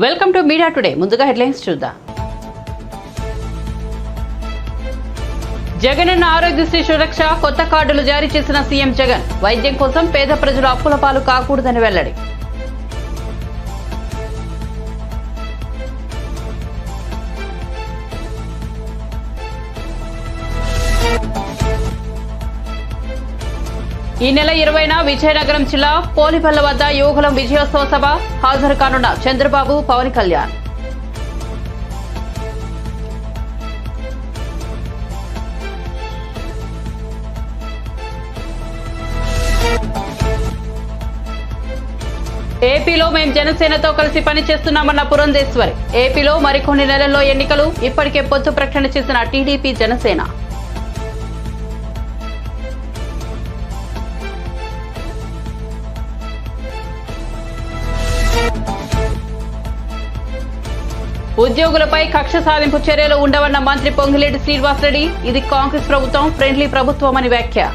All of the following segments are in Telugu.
Welcome to media today. ముందుగా హెడ్లైన్స్ చూద్దాం. జగనన్న ఆరోగ్యశ్రీ సురక్ష కొత్త కార్డులు జారీ చేసిన సీఎం జగన్. వైద్యం కోసం పేద ప్రజలు అప్పుల పాలు కాకూడదని వెల్లడి. ఈ నెల 20న విజయనగరం జిల్లా పోలిపల్ల వద్ద యోగులం విజయోత్సవ సభ హాజరు కానున్న చంద్రబాబు, పవన్ కళ్యాణ్. ఏపీలో మేం జనసేనతో కలిసి పనిచేస్తున్నామన్న పురంధేశ్వరి. ఏపీలో మరికొన్ని నెలల్లో ఎన్నికలు, ఇప్పటికే పొత్తు ప్రకటన చేసిన టీడీపీ, జనసేన. ఉద్యోగులపై కక్ష సాధింపు చర్యలు ఉండవన్న మంత్రి పొంగిలేటి శ్రీనివాసరెడ్డి. ఇది కాంగ్రెస్ ప్రభుత్వం ఫ్రెండ్లీ ప్రభుత్వమని వ్యాఖ్య.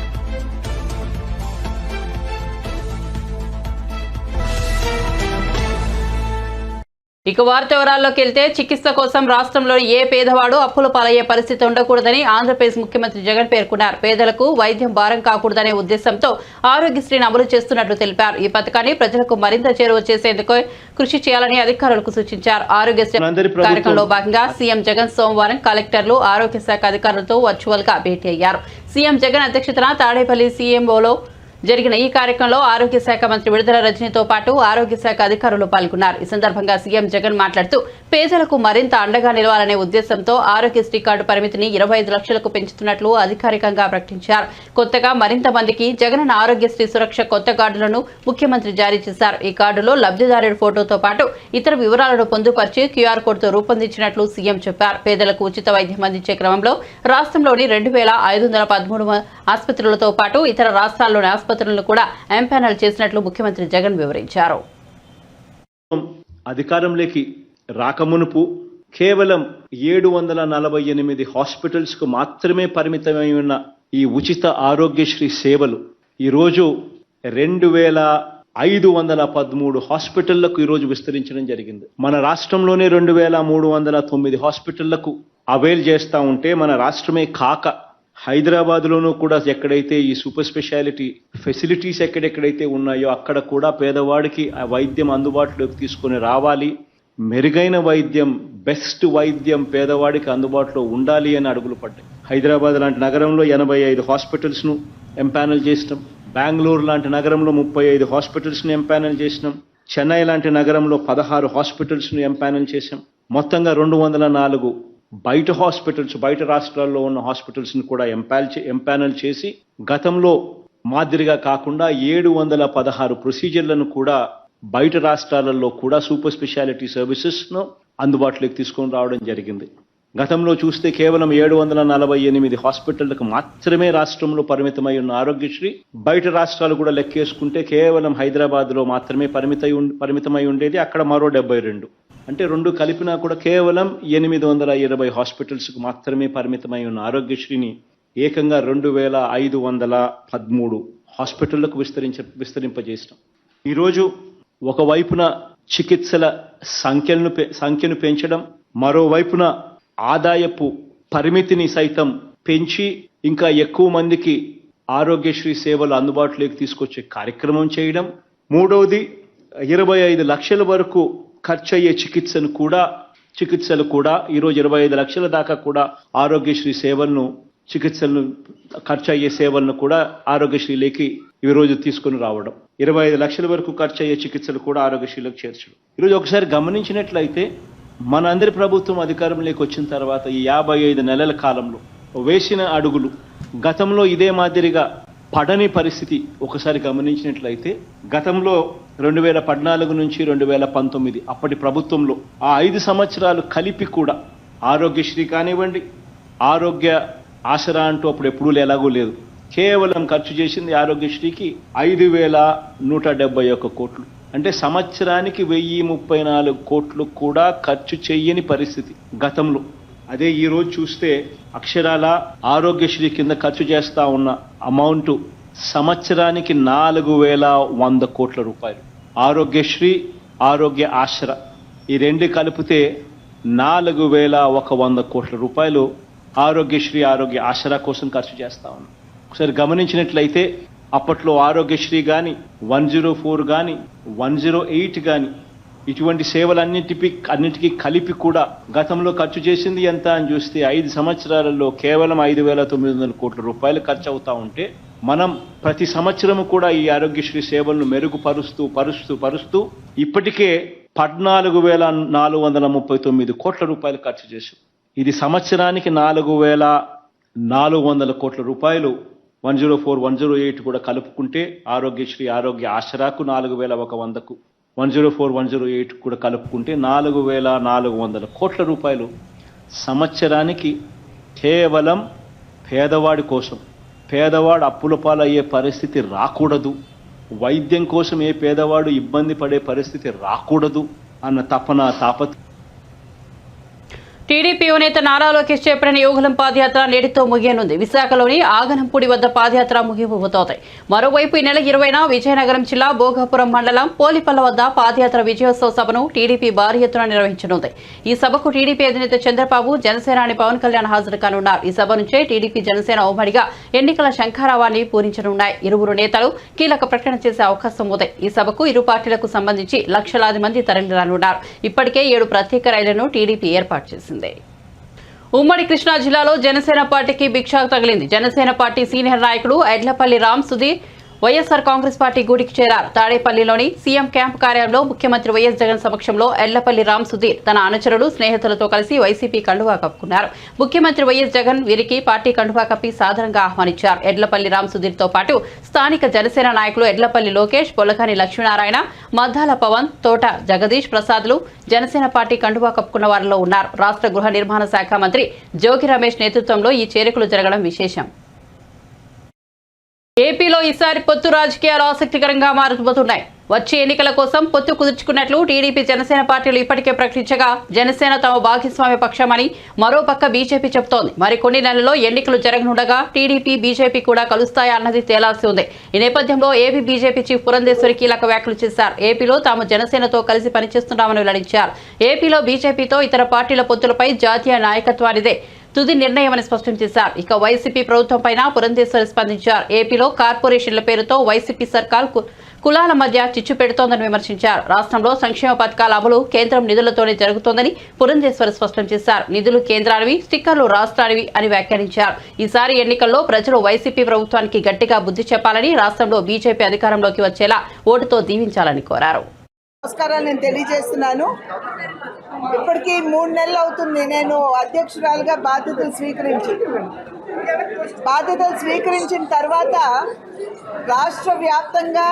ఇక వార్త వివరాల్లోకి వెళ్తే, చికిత్స కోసం రాష్ట్రంలోని ఏ పేదవాడు అప్పుల పాలయ్యే పరిస్థితి ఉండకూడదని ఆంధ్రప్రదేశ్ ముఖ్యమంత్రి జగన్ పేర్కొన్నారు. పేదలకు వైద్యం భారం కాకూడదనే ఉద్దేశంతో ఆరోగ్యశ్రీని అమలు చేస్తున్నట్లు తెలిపారు. ఈ పథకాన్ని ప్రజలకు మరింత చేరువ చేసేందుకు కృషి చేయాలని అధికారులకు సూచించారు. ఆరోగ్యశ్రీ కార్యక్రమంలో భాగంగా సీఎం జగన్ సోమవారం కలెక్టర్లు, ఆరోగ్య శాఖ అధికారులతో వర్చువల్ గా భేటీ అయ్యారు. సీఎం జగన్ అధ్యక్షతన తాడేపల్లి సీఎంఓలో జరిగిన ఈ కార్యక్రమంలో ఆరోగ్య శాఖ మంత్రి విడుదల రజనీతో పాటు ఆరోగ్య శాఖ అధికారులు పాల్గొన్నారు. ఈ సందర్భంగా సీఎం జగన్ మాట్లాడుతూ, పేదలకు మరింత అండగా నిలవాలనే ఉద్దేశంతో ఆరోగ్యశ్రీ కార్డు పరిమితిని 25 లక్షలకు పెంచుతున్నట్లు అధికారికంగా ప్రకటించారు. కొత్తగా మరింత మందికి జగనన్న ఆరోగ్యశ్రీ సురక్ష కొత్త కార్డులను ముఖ్యమంత్రి జారీ చేశారు. ఈ కార్డులో లబ్ధిదారుడి ఫోటోతో పాటు ఇతర వివరాలను పొందుపరిచి క్యూఆర్ కోడ్తో రూపొందించినట్లు సీఎం చెప్పారు. పేదలకు ఉచిత వైద్యం అందించే క్రమంలో రాష్ట్రంలోని 2513 ఆసుపత్రులతో పాటు ఇతర రాష్ట్రాల్లోని ఆసుపత్రులను కూడా ఎంపానల్ చేసినట్లు ముఖ్యమంత్రి జగన్ వివరించారు. అధికారంలోకి రాకమునుపు కేవలం 748 హాస్పిటల్స్ కు మాత్రమే పరిమితమై ఉన్న ఈ ఉచిత ఆరోగ్యశ్రీ సేవలు ఈరోజు 2513 హాస్పిటళ్లకు ఈరోజు విస్తరించడం జరిగింది. మన రాష్ట్రంలోనే 2309 హాస్పిటళ్లకు అవైల్ చేస్తూ ఉంటే, మన రాష్ట్రమే కాక హైదరాబాద్లోనూ కూడా ఎక్కడైతే ఈ సూపర్ స్పెషాలిటీ ఫెసిలిటీస్ ఎక్కడెక్కడైతే ఉన్నాయో అక్కడ కూడా పేదవాడికి ఆ వైద్యం అందుబాటులోకి తీసుకొని రావాలి. మెరుగైన వైద్యం, బెస్ట్ వైద్యం పేదవాడికి అందుబాటులో ఉండాలి అని అడుగులు పడ్డాయి. హైదరాబాద్ లాంటి నగరంలో 85 హాస్పిటల్స్ను ఎంపానల్ చేసినాం. బెంగళూరు లాంటి నగరంలో 35 హాస్పిటల్స్ను ఎంపానల్ చేసినాం. చెన్నై లాంటి నగరంలో 16 హాస్పిటల్స్ను ఎంపానల్ చేశాం. మొత్తంగా 204 బయట హాస్పిటల్స్, బయట రాష్ట్రాల్లో ఉన్న హాస్పిటల్స్ని కూడా ఎంపానల్ చేసి గతంలో మాదిరిగా కాకుండా 716 ప్రొసీజర్లను కూడా బయట రాష్ట్రాలలో కూడా సూపర్ స్పెషాలిటీ సర్వీసెస్ను అందుబాటులోకి తీసుకొని రావడం జరిగింది. గతంలో చూస్తే కేవలం 748 హాస్పిటళ్లకు మాత్రమే రాష్ట్రంలో పరిమితమై ఉన్న ఆరోగ్యశ్రీ బయట రాష్ట్రాలు కూడా లెక్కేసుకుంటే కేవలం హైదరాబాద్లో మాత్రమే పరిమితమై ఉండేది. అక్కడ మరో 72, అంటే రెండు కలిపినా కూడా కేవలం 820 హాస్పిటల్స్కు మాత్రమే పరిమితమై ఉన్న ఆరోగ్యశ్రీని ఏకంగా 2513 హాస్పిటళ్లకు విస్తరింపజేసినాం. ఈరోజు ఒకవైపున చికిత్సల సంఖ్యను పెంచడం, మరోవైపున ఆదాయపు పరిమితిని సైతం పెంచి ఇంకా ఎక్కువ మందికి ఆరోగ్యశ్రీ సేవలు అందుబాటులోకి తీసుకొచ్చే కార్యక్రమం చేయడం. మూడవది, 25 లక్షల వరకు ఖర్చయ్యే చికిత్సలు కూడా ఈరోజు 25 లక్షల దాకా కూడా ఆరోగ్యశ్రీ చికిత్సలను ఖర్చు అయ్యే సేవలను కూడా ఆరోగ్యశ్రీలోకి ఈరోజు తీసుకుని రావడం. 25 లక్షల వరకు ఖర్చు అయ్యే చికిత్సలు కూడా ఆరోగ్యశ్రీలోకి చేర్చడం. ఈరోజు ఒకసారి గమనించినట్లయితే మనందరి ప్రభుత్వం అధికారంలోకి వచ్చిన తర్వాత ఈ 55 నెలల కాలంలో వేసిన అడుగులు గతంలో ఇదే మాదిరిగా పడని పరిస్థితి ఒకసారి గమనించినట్లయితే, గతంలో 2014 నుంచి 2019 అప్పటి ప్రభుత్వంలో ఆ 5 సంవత్సరాలు కలిపి కూడా ఆరోగ్యశ్రీ కానివ్వండి, ఆరోగ్య ఆసరా అంటూ అప్పుడు ఎప్పుడూ ఎలాగూ లేదు, కేవలం ఖర్చు చేసింది ఆరోగ్యశ్రీకి 5171 కోట్లు. అంటే సంవత్సరానికి 1034 కోట్లు కూడా ఖర్చు చెయ్యని పరిస్థితి గతంలో. అదే ఈ రోజు చూస్తే అక్షరాల ఆరోగ్యశ్రీ కింద ఖర్చు చేస్తా ఉన్న అమౌంట్ సంవత్సరానికి 4100 కోట్ల రూపాయలు. ఆరోగ్యశ్రీ, ఆరోగ్య ఆశ్ర ఈ రెండు కలిపితే 4,100 కోట్ల రూపాయలు ఆరోగ్యశ్రీ ఆరోగ్య ఆసరా కోసం ఖర్చు చేస్తా ఉన్నాం. ఒకసారి గమనించినట్లయితే అప్పట్లో ఆరోగ్యశ్రీ కానీ 104 కానీ 108 కానీ ఇటువంటి సేవలన్నిటికీ కలిపి కూడా గతంలో ఖర్చు చేసింది ఎంత అని చూస్తే 5 సంవత్సరాలలో కేవలం 5,900 కోట్ల రూపాయలు ఖర్చు అవుతా ఉంటే మనం ప్రతి సంవత్సరం కూడా ఈ ఆరోగ్యశ్రీ సేవలను మెరుగుపరుస్తూ ఇప్పటికే 14,439 కోట్ల రూపాయలు ఖర్చు చేశాం. ఇది సంవత్సరానికి 4,400 కోట్ల రూపాయలు 104, 108 కూడా కలుపుకుంటే ఆరోగ్యశ్రీ ఆరోగ్య ఆసరాకు 4,100కు 104, 108 కూడా కలుపుకుంటే 4,400 కోట్ల రూపాయలు సంవత్సరానికి కేవలం పేదవాడి కోసం. పేదవాడు అప్పుల పాలయ్యే పరిస్థితి రాకూడదు, వైద్యం కోసం ఏ పేదవాడు ఇబ్బంది పడే పరిస్థితి రాకూడదు అన్న తాపత్రయం. టీడీపీ నేత నారా లోకేష్ చేపట్టిన యోగులం పాదయాత్ర నేటితో ముగియనుంది. విశాఖలోని ఆగనంపూడి వద్ద పాదయాత్ర ముగిపోతోంది. మరోవైపు ఈ నెల 20న విజయనగరం జిల్లా భోగాపురం మండలం పోలిపల్ల వద్ద పాదయాత్ర విజయోత్సవ సభను టీడీపీ భారీ ఎత్తున నిర్వహించనుంది. ఈ సభకు టీడీపీ అధినేత చంద్రబాబు, జనసేనాని పవన్ కళ్యాణ్ హాజరు కానున్నారు. ఈ సభ నుంచే టీడీపీ జనసేన ఉమ్మడిగా ఎన్నికల శంఖారావాన్ని పూరించనున్నాయి. ఇరువురు నేతలు కీలక ప్రకటన చేసే అవకాశం ఉంది. ఈ సభకు ఇరు పార్టీలకు సంబంధించి లక్షలాది మంది తరలిరానున్నారు. ఇప్పటికే 7 ప్రత్యేక రైళ్లను టీడీపీ ఏర్పాటు చేసింది. ఉమ్మడి కృష్ణా జిల్లాలో జనసేన పార్టీకి భిక్ష తగిలింది. జనసేన పార్టీ సీనియర్ నాయకుడు ఎడ్లపల్లి రామ్ సుధీర్ వైఎస్ఆర్ కాంగ్రెస్ పార్టీ గూటికి చేరారు. తాడేపల్లిలోని సీఎం క్యాంప్ కార్యాలయంలో ముఖ్యమంత్రి వైఎస్ జగన్ సమక్షంలో ఎడ్లపల్లి రామ్ సుధీర్ తన అనుచరులు, స్నేహితులతో కలిసి వైసీపీ కండువా కప్పుకున్నారు. ముఖ్యమంత్రి వైఎస్ జగన్ వీరికి పార్టీ కండువా కప్పి సాదరంగా ఆహ్వానించారు. ఎడ్లపల్లి రామ్ సుధీర్ తో పాటు స్థానిక జనసేన నాయకులు ఎడ్లపల్లి లోకేష్, పొలకాని లక్ష్మీనారాయణ, మద్దాల పవన్, తోట జగదీష్ ప్రసాద్లు జనసేన పార్టీ కండువా కప్పుకున్న వారిలో ఉన్నారు. రాష్ట్ర గృహ నిర్మాణ శాఖ మంత్రి జోగి రమేష్ నేతృత్వంలో ఈ చేరికలు జరగడం విశేషం. ఏపీలో ఈసారి పొత్తు రాజకీయాలు ఆసక్తికరంగా మారబోతున్నాయి. వచ్చే ఎన్నికల కోసం పొత్తు కుదుర్చుకున్నట్లు టీడీపీ, జనసేన పార్టీలు ఇప్పటికే ప్రకటించగా జనసేన తమ భాగస్వామ్య పక్షమని మరోపక్క బీజేపీ చెబుతోంది. మరికొన్ని నెలల్లో ఎన్నికలు జరగనుండగా టీడీపీ, బీజేపీ కూడా కలుస్తాయా అన్నది తేలాల్సి ఉంది. ఈ నేపథ్యంలో ఏపీ బీజేపీ చీఫ్ పురంధేశ్వరి కీలక వ్యాఖ్యలు చేశారు. ఏపీలో తాము జనసేనతో కలిసి పనిచేస్తున్నామని వెల్లడించారు. ఏపీలో బీజేపీతో ఇతర పార్టీల పొత్తులపై జాతీయ నాయకత్వానిదే తుది నిర్ణయమని స్పష్టం చేశారు. ఇక వైసీపీ ప్రభుత్వంపై పురంధేశ్వరి స్పందించారు. ఏపీలో కార్పొరేషన్ల పేరుతో వైసీపీ సర్కార్ కులాల మధ్య చిచ్చు పెడుతోందని విమర్శించారు. రాష్ట్రంలో సంక్షేమ పథకాల అమలు కేంద్రం నిధులతోనే జరుగుతోందని పురంధేశ్వరి స్పష్టం చేశారు. నిధులు కేంద్రానివి, స్టిక్కర్లు రాష్ట్రానివి అని వ్యాఖ్యానించారు. ఈసారి ఎన్నికల్లో ప్రజలు వైసీపీ ప్రభుత్వానికి గట్టిగా బుద్ధి చెప్పాలని, రాష్ట్రంలో బీజేపీ అధికారంలోకి వచ్చేలా ఓటుతో దీవించాలని కోరారు. నమస్కారాలు నేను తెలియజేస్తున్నాను. ఇప్పటికీ 3 నెలలు అవుతుంది నేను అధ్యక్షురాలుగా బాధ్యతలు స్వీకరించిన తర్వాత రాష్ట్ర వ్యాప్తంగా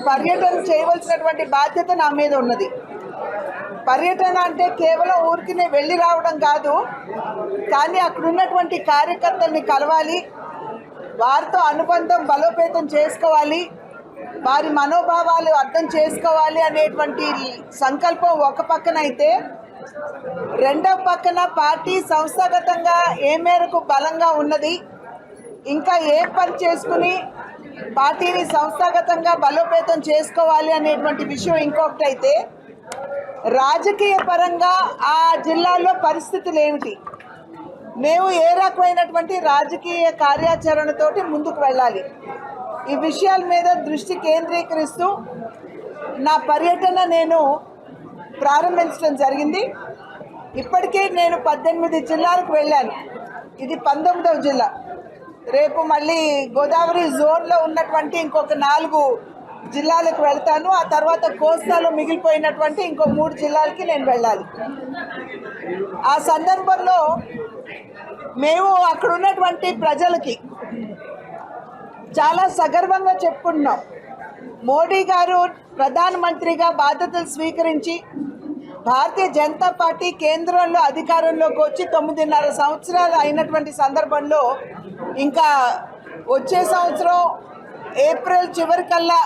పర్యటన చేయవలసినటువంటి బాధ్యత నా మీద ఉన్నది. పర్యటన అంటే కేవలం ఊరికినే వెళ్ళి రావడం కాదు, కానీ అక్కడ ఉన్నటువంటి కార్యకర్తల్ని కలవాలి, వారితో అనుబంధం బలోపేతం చేసుకోవాలి, వారి మనోభావాలు అర్థం చేసుకోవాలి అనేటువంటి సంకల్పం ఒక పక్కన అయితే, రెండవ పక్కన పార్టీ సంస్థాగతంగా ఏ మేరకు బలంగా ఉన్నది, ఇంకా ఏ పని చేసుకుని పార్టీని సంస్థాగతంగా బలోపేతం చేసుకోవాలి అనేటువంటి విషయం ఇంకొకటి అయితే, రాజకీయ పరంగా ఆ జిల్లాలో పరిస్థితులు ఏమిటి, మేము ఏ రకమైనటువంటి రాజకీయ కార్యాచరణతోటి ముందుకు వెళ్ళాలి, ఈ విషయాల మీద దృష్టి కేంద్రీకరిస్తూ నా పర్యటన నేను ప్రారంభించడం జరిగింది. ఇప్పటికే నేను 18 జిల్లాలకు వెళ్ళాను. ఇది 19వ జిల్లా. రేపు మళ్ళీ గోదావరి జోన్లో ఉన్నటువంటి ఇంకొక 4 జిల్లాలకు వెళ్తాను. ఆ తర్వాత కోస్తాలో మిగిలిపోయినటువంటి ఇంకో 3 జిల్లాలకి నేను వెళ్ళాలి. ఆ సందర్భంలో మేము అక్కడ ఉన్నటువంటి ప్రజలకి చాలా సగర్వంగా చెప్పుకుంటున్నాం. మోడీ గారు ప్రధానమంత్రిగా బాధ్యతలు స్వీకరించి భారతీయ జనతా పార్టీ కేంద్రంలో అధికారంలోకి వచ్చి 9.5 సంవత్సరాలు అయినటువంటి సందర్భంలో ఇంకా వచ్చే సంవత్సరం ఏప్రిల్ చివరికల్లా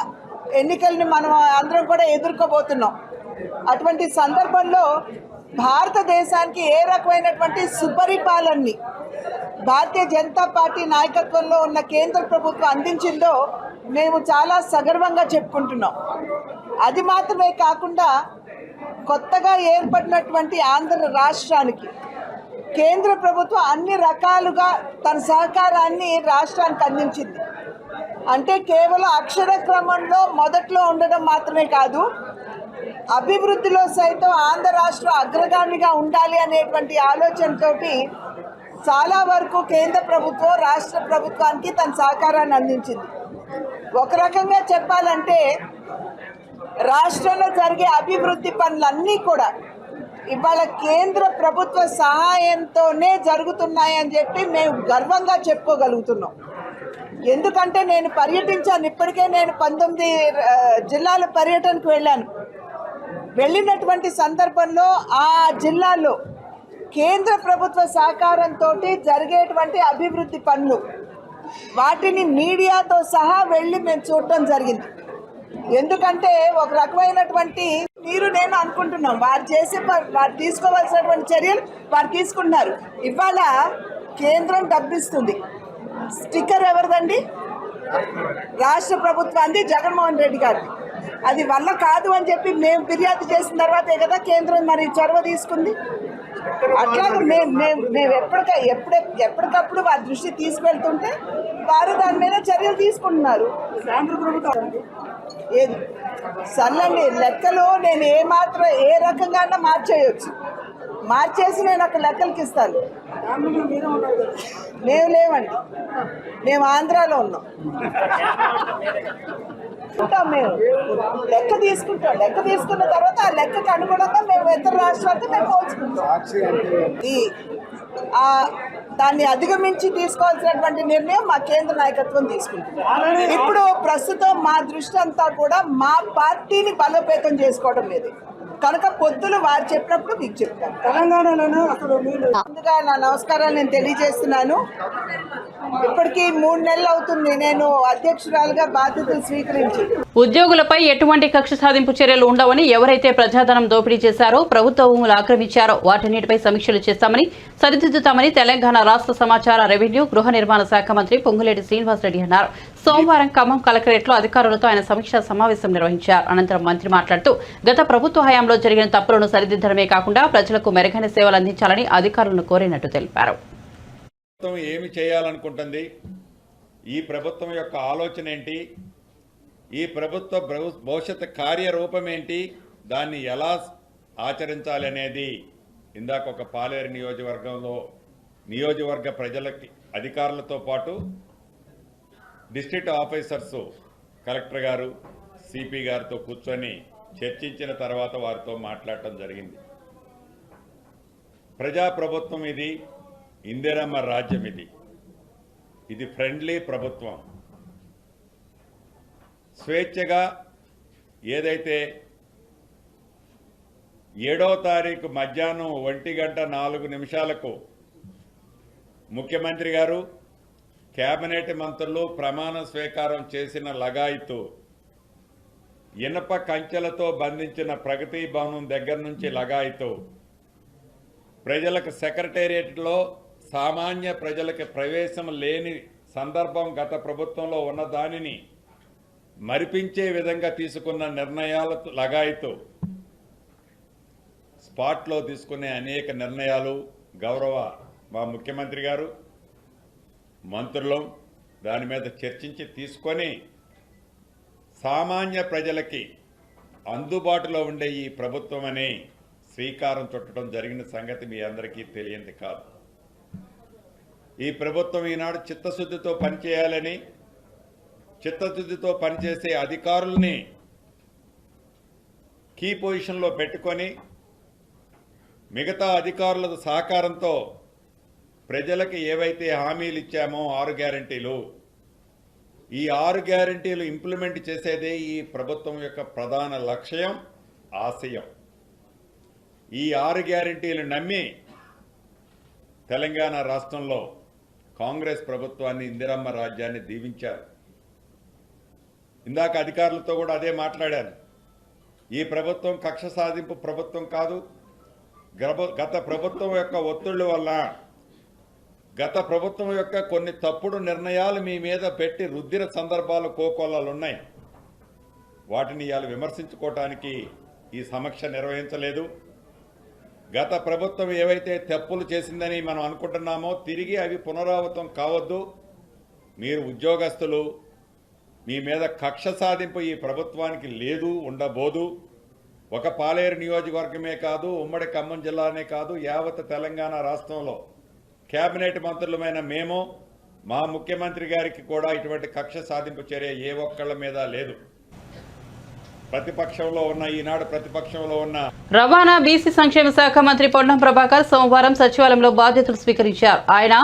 ఎన్నికల్ని మనం అందరం కూడా ఎదుర్కోబోతున్నాం. అటువంటి సందర్భంలో భారతదేశానికి ఏ రకమైనటువంటి సుపరిపాలనని భారతీయ జనతా పార్టీ నాయకత్వంలో ఉన్న కేంద్ర ప్రభుత్వం అందించిందో మేము చాలా సగర్వంగా చెప్పుకుంటున్నాం. అది మాత్రమే కాకుండా కొత్తగా ఏర్పడినటువంటి ఆంధ్ర రాష్ట్రానికి కేంద్ర ప్రభుత్వం అన్ని రకాలుగా తన సహకారాన్ని రాష్ట్రానికి అందించింది. అంటే కేవలం అక్షర క్రమంలో మొదట్లో ఉండడం మాత్రమే కాదు, అభివృద్ధిలో సైతం ఆంధ్ర రాష్ట్రం అగ్రగామిగా ఉండాలి అనేటువంటి ఆలోచనతోటి చాలా వరకు కేంద్ర ప్రభుత్వం రాష్ట్ర ప్రభుత్వానికి తన సహకారాన్ని అందించింది. ఒక రకంగా చెప్పాలంటే రాష్ట్రంలో జరిగే అభివృద్ధి పనులన్నీ కూడా ఇవాళ కేంద్ర ప్రభుత్వ సహాయంతోనే జరుగుతున్నాయని చెప్పి మేము గర్వంగా చెప్పుకోగలుగుతున్నాం. ఎందుకంటే నేను పర్యటించాను, ఇప్పటికే నేను 19 జిల్లాల పర్యటనకు వెళ్ళినటువంటి సందర్భంలో ఆ జిల్లాలో కేంద్ర ప్రభుత్వ సహకారంతో జరిగేటువంటి అభివృద్ధి పనులు వాటిని మీడియాతో సహా వెళ్ళి మేము చూడటం జరిగింది. ఎందుకంటే ఒక రకమైనటువంటి నేను అనుకుంటున్నాం వారు తీసుకోవాల్సినటువంటి చర్యలు వారు తీసుకుంటున్నారు. ఇవాళ కేంద్రం డబ్బిస్తుంది, స్టిక్కర్ ఎవరిదండి? రాష్ట్ర ప్రభుత్వాన్ని, జగన్మోహన్ రెడ్డి గారిది. అది వల్ల కాదు అని చెప్పి మేము ఫిర్యాదు చేసిన తర్వాతే కదా కేంద్రం మరి చొరవ తీసుకుంది. అట్లాగే మేము ఎప్పటికప్పుడు వారి దృష్టి తీసుకెళ్తుంటే వారు దాని మీద చర్యలు తీసుకుంటున్నారు. కేంద్ర ప్రభుత్వం ఏది సర్లండి, లెక్కలు నేను ఏ రకంగా మార్చేసి నేను అక్కడ లెక్కలకి ఇస్తాను. మేము లేవండి, మేము ఆంధ్రాలో ఉన్నాం. మేము లెక్క తీసుకున్న తర్వాత ఆ లెక్కకు అనుగుణంగా మేము ఇతర రాష్ట్రాలతో మేము పోల్చుకుంటాం. దాన్ని అధిగమించి తీసుకోవాల్సినటువంటి నిర్ణయం మా కేంద్ర నాయకత్వం తీసుకుంటుంది. ఇప్పుడు ప్రస్తుతం మా దృష్టి అంతా కూడా మా పార్టీని బలోపేతం చేసుకోవడం లేదు కనుక పొద్దులు వారు చెప్పినప్పుడు మీకు చెప్తాను. తెలంగాణలోనే అసలు ముందుగా నా నమస్కారాలు నేను తెలియజేస్తున్నాను. ఇప్పటికీ 3 నెలలు అవుతుంది నేను అధ్యక్షురాలుగా బాధ్యతలు స్వీకరించి. ఉద్యోగులపై ఎటువంటి కక్ష సాధింపు చర్యలు ఉండవని, ఎవరైతే ప్రజాధనం దోపిడీ చేశారో, ప్రభుత్వ భూములు ఆక్రమించారో వాటన్నిటిపై సమీక్షలు చేస్తామని, సరిదిద్దుతామని తెలంగాణ రాష్ట్ర సమాచార, రెవెన్యూ, గృహ నిర్మాణ శాఖ మంత్రి పొంగులేటి శ్రీనివాసరెడ్డి అన్నారు. సోమవారం ఖమ్మం కలెక్టరేట్లో అధికారులతో ఆయన సమీక్షా సమావేశం నిర్వహించారు. అనంతరం మంత్రి మాట్లాడుతూ గత ప్రభుత్వ హయాంలో జరిగిన తప్పులను సరిదిద్దడమే కాకుండా ప్రజలకు మెరుగైన సేవలు అందించాలని అధికారులను కోరినట్టు తెలిపారు. ఏమి చేయాలనుకుంటుంది, ఈ ప్రభుత్వం యొక్క ఆలోచన ఏంటి, ఈ ప్రభుత్వ భవిష్యత్ కార్యరూపం ఏంటి, దాన్ని ఎలా ఆచరించాలి అనేది ఇందాక ఒక పాలేరు నియోజకవర్గ ప్రజలకి అధికారులతో పాటు డిస్ట్రిక్ట్ ఆఫీసర్స్, కలెక్టర్ గారు, సిపి గారితో కూర్చొని చర్చించిన తర్వాత వారితో మాట్లాడటం జరిగింది. ప్రజాప్రభుత్వం ఇది, ఇందిరమ్మ రాజ్యం ఇది ఫ్రెండ్లీ ప్రభుత్వం. స్వేచ్ఛగా ఏదైతే 7వ తారీఖు మధ్యాహ్నం 1:04 ముఖ్యమంత్రి గారు, కేబినెట్ మంత్రులు ప్రమాణ స్వీకారం చేసిన లగాయితూ ఇనప కంచెలతో బంధించిన ప్రగతి భవనం దగ్గర నుంచి లగాయితూ ప్రజలకు సెక్రటేరియట్లో సామాన్య ప్రజలకు ప్రవేశం లేని సందర్భం గత ప్రభుత్వంలో ఉన్న దానిని మరిపించే విధంగా తీసుకున్న నిర్ణయాలతో లగాయితూ స్పాట్లో తీసుకునే అనేక నిర్ణయాలు గౌరవ మా ముఖ్యమంత్రి గారు, మంత్రులు దాని మీద చర్చించి తీసుకొని సామాన్య ప్రజలకి అందుబాటులో ఉండే ఈ ప్రభుత్వం అని శ్రీకారం చుట్టడం జరిగిన సంగతి మీ అందరికీ తెలియంది కాదు. ఈ ప్రభుత్వం ఈనాడు చిత్తశుద్ధితో పనిచేయాలని, చిత్తశుద్ధితో పనిచేసే అధికారుల్ని కీ పొజిషన్లో పెట్టుకొని మిగతా అధికారుల సహకారంతో ప్రజలకు ఏవైతే హామీలు ఇచ్చామో 6 గ్యారంటీలు, ఈ 6 గ్యారంటీలు ఇంప్లిమెంట్ చేసేదే ఈ ప్రభుత్వం యొక్క ప్రధాన లక్ష్యం, ఆశయం. ఈ 6 గ్యారంటీలు నమ్మి తెలంగాణ రాష్ట్రంలో కాంగ్రెస్ ప్రభుత్వాన్ని, ఇందిరమ్మ రాజ్యాన్ని దీవించారు. ఇందాక అధికారులతో కూడా అదే మాట్లాడాను. ఈ ప్రభుత్వం కక్ష సాధింపు ప్రభుత్వం కాదు. గత ప్రభుత్వం యొక్క ఒత్తిళ్ల వల్ల, గత ప్రభుత్వం యొక్క కొన్ని తప్పుడు నిర్ణయాలు మీ మీద పెట్టి రుద్దిన సందర్భాలు కోకొల్లలున్నాయి. వాటిని ఇవాళ విమర్శించుకోవటానికి ఈ సమీక్ష నిర్వహించలేదు. గత ప్రభుత్వం ఏవైతే తప్పులు చేసిందని మనం అనుకుంటున్నామో తిరిగి అవి పునరావృతం కావద్దు. మీరు ఉద్యోగస్తులు, మీ మీద కక్ష సాధింపు ఈ ప్రభుత్వానికి లేదు, ఉండబోదు. ఒక పాలేరు నియోజకవర్గమే కాదు, ఉమ్మడి ఖమ్మం జిల్లానే కాదు, యావత్ తెలంగాణ రాష్ట్రంలో కేబినెట్ మంత్రులమైన మేము, మా ముఖ్యమంత్రి గారికి కూడా ఇటువంటి కక్ష సాధింపు చర్య ఏ ఒక్కళ్ళ మీద లేదు. ఈనాడు ప్రతిపక్షంలో ఉన్న రవాణా బీసీ సంక్షేమ శాఖ మంత్రి పొన్నం ప్రభాకర్ సోమవారం సచివాలయంలో బాధ్యతలు స్వీకరించారు. ఆయన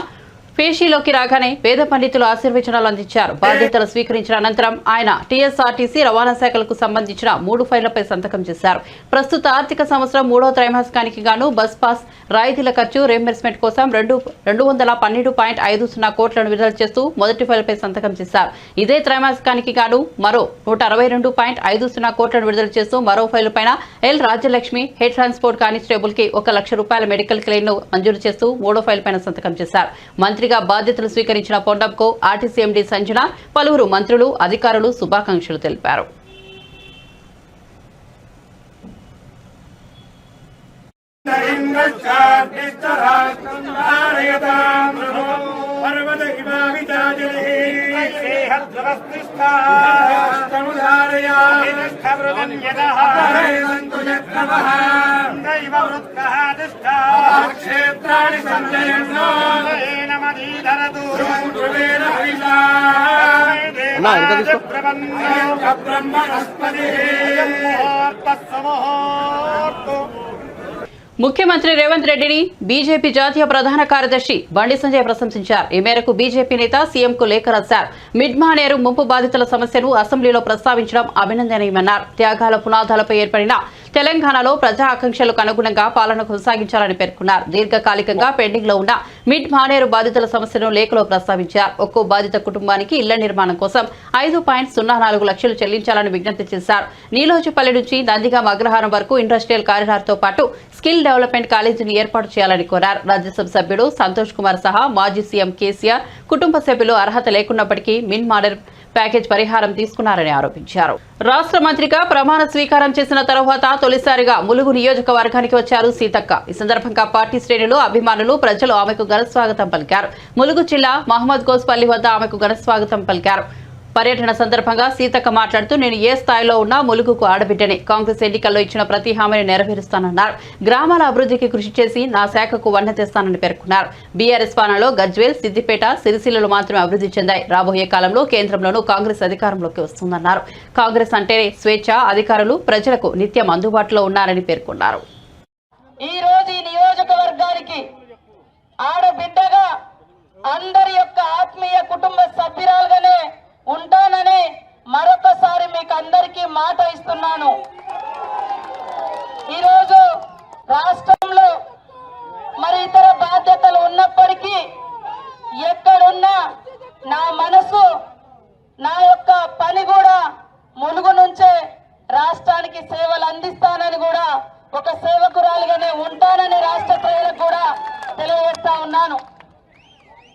పేషీలోకి రాగానే వేద పండితులు ఆశీర్వచనాలు అందించారు. బాధ్యతలు స్వీకరించిన అనంతరం ఆయన టీఎస్ఆర్టీసీ రవాణా శాఖలకు సంబంధించిన 3 ఫైళ్లపై సంతకం చేశారు. ప్రస్తుత ఆర్థిక సంవత్సరం 3వ త్రైమాసికానికి గాను బస్ పాస్ రాయితీల ఖర్చు రీయింబర్స్మెంట్ కోసం 212.50 కోట్లను విడుదల చేస్తూ మొదటి ఫైల్పై సంతకం చేశారు. ఇదే త్రైమాసికానికి గాను మరో 162.50 కోట్లను విడుదల చేస్తూ మరో ఫైలు పైన L Rajyalakshmi head transport constable కి 1 లక్ష రూపాయల మెడికల్ క్లెయిమ్ ను మంజూరు చేస్తూ 3వ ఫైల్ పైన సంతకం చేశారు. మంత్రిగా బాధ్యతలు స్వీకరించిన పొన్నంకు ఆర్టీసీ ఎండీ సంజన, పలువురు మంత్రులు, అధికారులు శుభాకాంక్షలు తెలిపారు. ముఖ్యమంత్రి రేవంత్ రెడ్డిని బీజేపీ జాతీయ ప్రధాన కార్యదర్శి బండి సంజయ్ ప్రశంసించారు. ఈ మేరకు బీజేపీ నేత సీఎంకు లేఖ రాశారు. మిడ్మానేరు ముంపు బాధితుల సమస్యను అసెంబ్లీలో ప్రస్తావించడం అభినందనీయమన్నారు. త్యాగాల పునాదాలపై ఏర్పడిన తెలంగాణలో ప్రజా ఆకాంక్షలకు అనుగుణంగా పాలన కొనసాగించాలని పేర్కొన్నారు. దీర్ఘకాలికంగా పెండింగ్ లో ఉన్న మిడ్ మానేరు బాధితుల సమస్యను లేఖలో ప్రస్తావించారు. ఒక్కో బాధిత కుటుంబానికి ఇళ్ల నిర్మాణం కోసం 5.04 లక్షలు చెల్లించాలని విజ్ఞప్తి చేశారు. నీలోజుపల్లి నుంచి నందిగామ అగ్రహారం వరకు ఇండస్ట్రియల్ కారిడార్ తో పాటు స్కిల్ డెవలప్మెంట్ కాలేజీని ఏర్పాటు చేయాలని కోరారు. రాజ్యసభ సభ్యుడు సంతోష్ కుమార్ సహా మాజీ సీఎం కేసీఆర్ కుటుంబ సభ్యులు అర్హత లేకున్నప్పటికీ మిడ్ మానేరు ప్యాకేజ్ పరిహారం తీసుకున్నారని ఆరోపించారు. రాష్ట్ర మంత్రిగా ప్రమాణ స్వీకారం చేసిన తరువాత తొలిసారిగా ములుగు నియోజకవర్గానికి వచ్చారు సీతక్క. ఈ సందర్భంగా పార్టీ శ్రేణులు, అభిమానులు, ప్రజలు ఆమెకు ఘన స్వాగతం పలికారు. ములుగు జిల్లా మహమ్మద్ గోస్పల్లి వద్ద ఆమెకు ఘన స్వాగతం పలికారు. పర్యటన సందర్భంగా సీతక్క మాట్లాడుతూ, నేను ఏ స్థాయిలో ఉన్నా ములుగుకు ఆడబిడ్డనే. కాంగ్రెస్ ఎన్నికల్లో ఇచ్చిన ప్రతి హామీని నెరవేరుస్తానన్నారు. గ్రామాల అభివృద్ధికి కృషి చేసి నా శాఖకు వన్నె తెస్తానని పేర్కొన్నారు. బీఆర్ఎస్ పాలనలో గజ్వేల్, సిద్దిపేట, సిరిసిల్లలో మాత్రమే అభివృద్ధి చెందాయి. రాబోయే కాలంలో కేంద్రంలోనూ కాంగ్రెస్ అధికారంలోకి వస్తుందన్నారు. కాంగ్రెస్ అంటే స్వేచ్ఛ, అధికారులు ప్రజలకు నిత్యం అందుబాటులో ఉన్నారని పేర్కొన్నారు. ఈ రోజు ఈ నియోజకవర్గానికి ఆడబిడ్డగా అందరి యొక్క ఆత్మీయ కుటుంబ సభ్యురాలుగానే ఉంటానని మరొకసారి మీకు అందరికీ మాట ఇస్తున్నాను. ఈరోజు రాష్ట్రంలో మరి ఇతర బాధ్యతలు ఉన్నప్పటికీ ఎక్కడున్నా నా మనసు, నా యొక్క పని కూడా ములుగు నుంచే రాష్ట్రానికి సేవలు అందిస్తానని కూడా, ఒక సేవకురాలుగానే ఉంటానని రాష్ట్ర ప్రజలకు కూడా తెలియజేస్తా ఉన్నాను.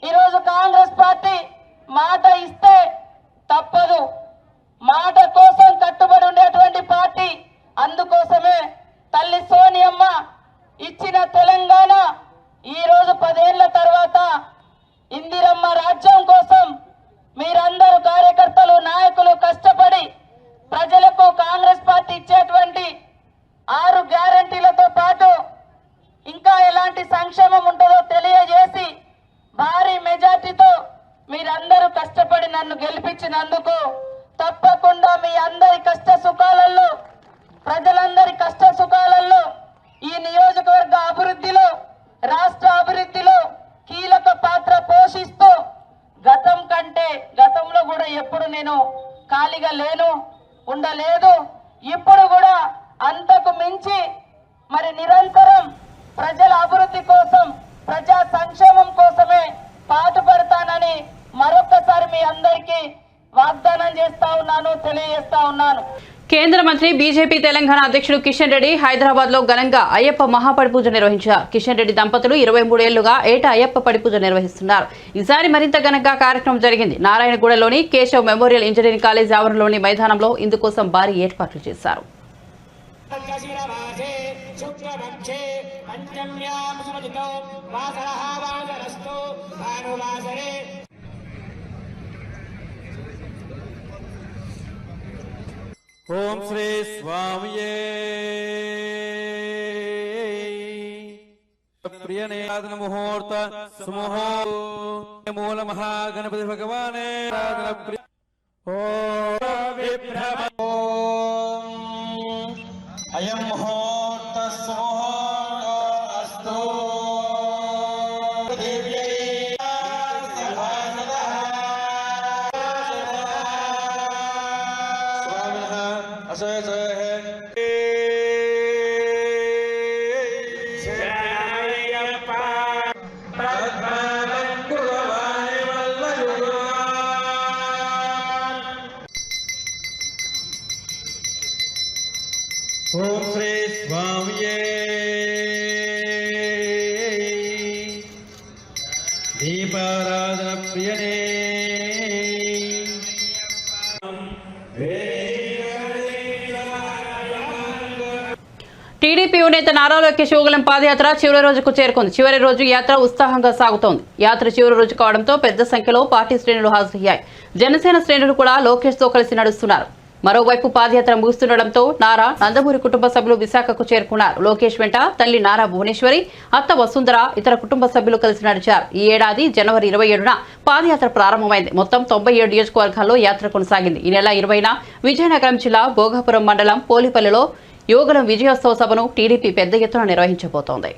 ఈరోజు కాంగ్రెస్ పార్టీ మాట ఇస్తే తప్పదు, మాట కోసం కట్టుబడి ఉండేటువంటి పార్టీ. అందుకోసమే తల్లి సోనియమ్మ ఇచ్చిన తెలంగాణ ఈరోజు 10 ఏళ్ల తర్వాత ఇందిరమ్మ రాజ్యం కోసం మీరందరూ కార్యకర్తలు, నాయకులు కష్టపడి ప్రజలకు కాంగ్రెస్ పార్టీ ఇచ్చేటువంటి 6 గ్యారంటీలతో పాటు ఇంకా ఎలాంటి సంక్షేమం ఉంటుందో తెలియజేసి భారీ మెజార్టీతో మీరందరూ కష్టపడి నన్ను గెలిపించినందుకు తప్పకుండా మీ అందరి కష్ట సుఖాలలో, ప్రజలందరి కష్ట సుఖాలలో, ఈ నియోజకవర్గ అభివృద్ధిలో, రాష్ట్ర అభివృద్ధిలో కీలక పాత్ర పోషిస్తూ గతం కంటే, గతంలో కూడా ఎప్పుడు నేను ఖాళీగా లేను, ఉండలేదు. ఇప్పుడు కూడా అంతకు మించి మరి నిరంతరం ప్రజల అభివృద్ధి కోసం, ప్రజా సంక్షేమం కోసమే పాటుపడతానని మరొకసారి మీ అందరికీ వాగ్దానం చేస్తా ఉన్నాను, తెలియజేస్తా ఉన్నాను. కేంద్ర మంత్రి బీజేపీ తెలంగాణ అధ్యక్షుడు కిషన్ రెడ్డి హైదరాబాద్ లో ఘనంగా అయ్యప్ప మహాపడి పూజ నిర్వహించారు. కిషన్ రెడ్డి దంపతులు 23 ఏళ్లుగా ఏటా అయ్యప్ప పడి పూజ నిర్వహిస్తున్నారు. ఈసారి మరింత ఘనంగా కార్యక్రమం జరిగింది. నారాయణగూడలోని కేశవ్ మెమోరియల్ ఇంజనీరింగ్ కాలేజ్ ఆవరణలోని మైదానంలో ఇందుకోసం భారీ ఏర్పాట్లు చేశారు. शुक्लपक्षे पंचम्यां सुमतितो वासरः वासरस्तु भानुवासरे ओम श्री स्वामिये प्रियने मुहूर्त सुमुहूर्त मूल महागणपति भगवाने अयं मुहूर्त सुमुहूर्त अस्तु देव्यै ओम श्री स्वामिये दीपाराधन प्रियने టీడీపీ నేత నారా లోకేష్ యువగళం పాదయాత్ర చివరి రోజుకు చేరుకుంది. చివరి రోజు యాత్ర ఉత్సాహంగా సాగుతోంది. యాత్ర చివరి రోజు కావడంతో పెద్ద సంఖ్యలో పార్టీ శ్రేణులు హాజరయ్యాయి. జనసేన శ్రేణులు కూడా లోకేష్ తో కలిసి నడుస్తున్నారు. మరోవైపు పాదయాత్ర ముగుస్తుండటంతో నారా నందమూరి కుటుంబ సభ్యులు విశాఖకు చేరుకున్నారు. లోకేష్ వెంట తల్లి నారా భువనేశ్వరి, అత్త వసుంధర, ఇతర కుటుంబ సభ్యులు కలిసి నడిచారు. ఈ ఏడాది జనవరి 27న పాదయాత్ర ప్రారంభమైంది. మొత్తం 97 నియోజకవర్గాల్లో యాత్ర కొనసాగింది. ఈ నెల 20న విజయనగరం జిల్లా భోగాపురం మండలం పోలిపల్లిలో యువగళం విజయోత్సవ సభను టీడీపీ పెద్ద ఎత్తున నిర్వహించబోతోంది.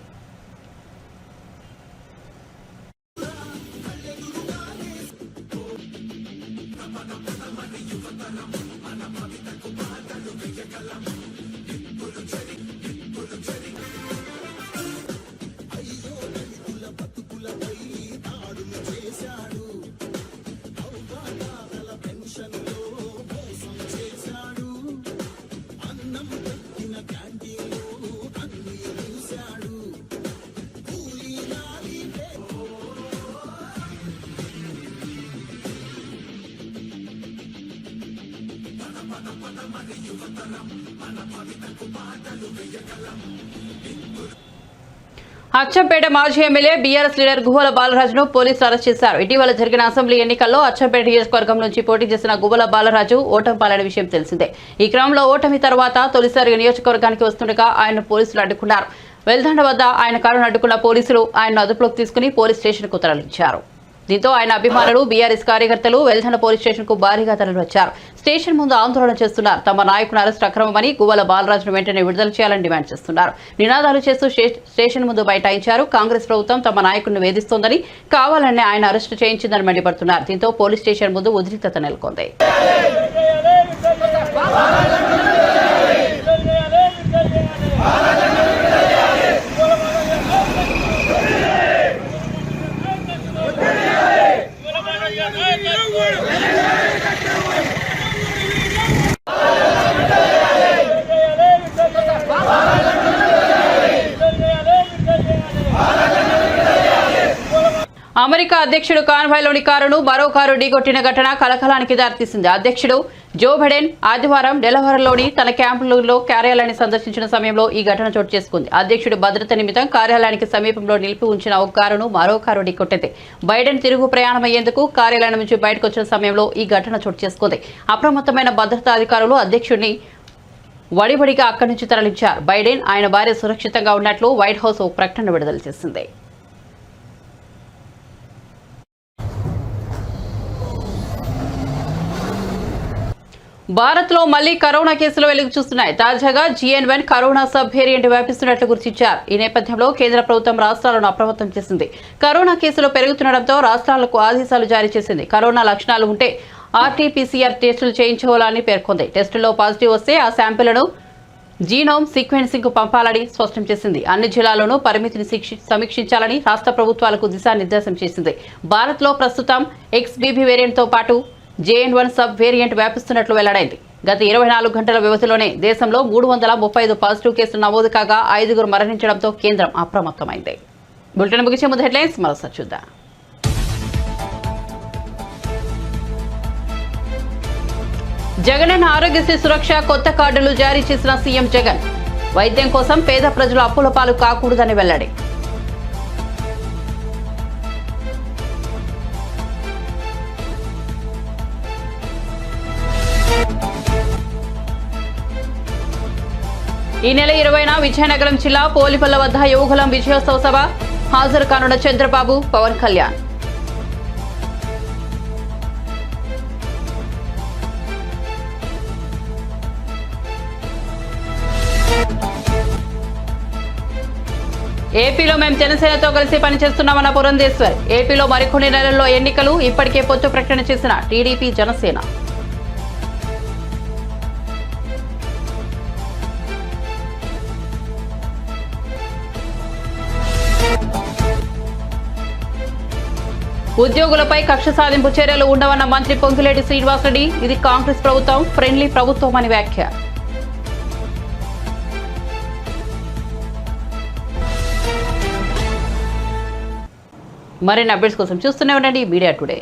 అచ్చంపేట మాజీ ఎమ్మెల్యే బీఆర్ఎస్ లీడర్ గువ్వల బాలరాజును పోలీసులు అరెస్ట్ చేశారు. ఇటీవల జరిగిన అసెంబ్లీ ఎన్నికల్లో అచ్చంపేట నియోజకవర్గం నుంచి పోటీ చేసిన గువ్వల బాలరాజు ఓటమి పాలైన విషయం తెలిసిందే. ఈ క్రమంలో ఓటమి తర్వాత తొలిసారిగా నియోజకవర్గానికి వస్తుండగా ఆయన పోలీసులు అడ్డుకున్నారు. వెల్దండ వద్ద ఆయన కారును అడ్డుకున్న పోలీసులు ఆయన్ను అదుపులోకి తీసుకుని పోలీస్ స్టేషన్కు తరలించారు. దీంతో ఆయన అభిమానులు బీఆర్ఎస్ కార్యకర్తలు వెల్దండ పోలీస్ స్టేషన్ కు భారీగా తరలివచ్చారు. స్టేషన్ ముందు ఆందోళన చేస్తున్నారు. తమ నాయకుని అరెస్టు అక్రమమని గువ్వల బాలరాజును వెంటనే విడుదల చేయాలని డిమాండ్ చేస్తున్నారు. నినాదాలు చేస్తూ స్టేషన్ ముందు బైఠాయించారు. కాంగ్రెస్ ప్రభుత్వం తమ నాయకుడిని వేధిస్తోందని, కావాలని ఆయన అరెస్టు చేయించిందని మండిపడుతున్నారు. దీంతో పోలీస్ స్టేషన్ ముందు ఉద్రిక్తత నెలకొంది. అమెరికా అధ్యక్షుడు కాన్వాయ్లోని కారును మరో కారు ఢీకొట్టిన ఘటన కలకలానికి దారితీసింది. అధ్యక్షుడు జో బైడెన్ ఆదివారం డెలవరలోని తన క్యాంపులో కార్యాలయాన్ని సందర్శించిన సమయంలో ఈ ఘటన చోటు చేసుకుంది. అధ్యక్షుడు భద్రత నిమిత్తం కార్యాలయానికి సమీపంలో నిలిపి ఉంచిన ఒక కారును మరో కారు ఢీకొట్టింది. బైడెన్ తిరుగు ప్రయాణమయ్యేందుకు కార్యాలయం నుంచి బయటకు వచ్చిన సమయంలో ఈ ఘటన చోటు చేసుకుంది. అప్రమత్తమైన భద్రతా అధికారులు అధ్యక్షుడిని వడివడిగా అక్కడి నుంచి తరలించారు. బైడెన్, ఆయన భార్య సురక్షితంగా ఉన్నట్లు వైట్ హౌస్ ఒక ప్రకటన విడుదల చేసింది. భారత్లో మళ్లీ కరోనా కేసులు వెలుగు చూస్తున్నాయి. తాజాగా GN1 కరోనా సబ్ వేరియంట్ వ్యాపిస్తున్నట్లు గుర్తించారు. ఈ నేపథ్యంలో కేంద్ర ప్రభుత్వం రాష్ట్రాలను అప్రమత్తం చేసింది. కరోనా కేసులు పెరుగుతుండటంతో రాష్ట్రాలకు ఆదేశాలు జారీ చేసింది. కరోనా లక్షణాలు ఉంటే RT-PCR టెస్టులు చేయించుకోవాలని పేర్కొంది. టెస్టుల్లో పాజిటివ్ వస్తే ఆ శాంపిళ్లను జీనోమ్ సీక్వెన్సింగ్ కు పంపాలని స్పష్టం చేసింది. అన్ని జిల్లాల్లోనూ పరిమితిని సమీక్షించాలని రాష్ట్ర ప్రభుత్వాలకు దిశానిర్దేశం చేసింది. భారత్లో ప్రస్తుతం XBB వేరియంట్తో పాటు JN1 సబ్ వేరియంట్ వ్యాపిస్తున్నట్లు వెల్లడైంది. గత 24 గంటల వ్యవధిలోనే దేశంలో 335 పాజిటివ్ కేసులు నమోదు కాగా 5 మరణించడంతో కేంద్రం అప్రమత్తమైంది. బులెటిన్ ముగించే ముందు హెడ్లైన్స్ మరోసారి చూద్దాం. జగనన్న ఆరోగ్యశ్రీ సురక్ష కొత్త కార్డులు జారీ చేసిన సీఎం జగన్. వైద్యం కోసం పేద ప్రజలు అప్పుల పాలు కాకూడదని వెల్లడి. ఈ నెల 20న విజయనగరం జిల్లా పోలిపల్ల వద్ద యోగులం విజయోత్సవ సభ హాజరు కానున్న చంద్రబాబు, పవన్ కళ్యాణ్. ఏపీలో మేము జనసేనతో కలిసి పనిచేస్తున్నామన్న పురంధేశ్వర్. ఏపీలో మరికొన్ని నెలల్లో ఎన్నికలు, ఇప్పటికే పొత్తు ప్రకటన చేసిన టీడీపీ, జనసేన. ఉద్యోగులపై కక్ష సాధింపు చర్యలు ఉండవన్న మంత్రి పొంగులేటి శ్రీనివాసరెడ్డి. ఇది కాంగ్రెస్ ప్రభుత్వం ఫ్రెండ్లీ ప్రభుత్వం అని వ్యాఖ్య. మరిన్ని అప్డేట్స్ కోసం చూస్తూనే ఉండండి మీడియా టుడే.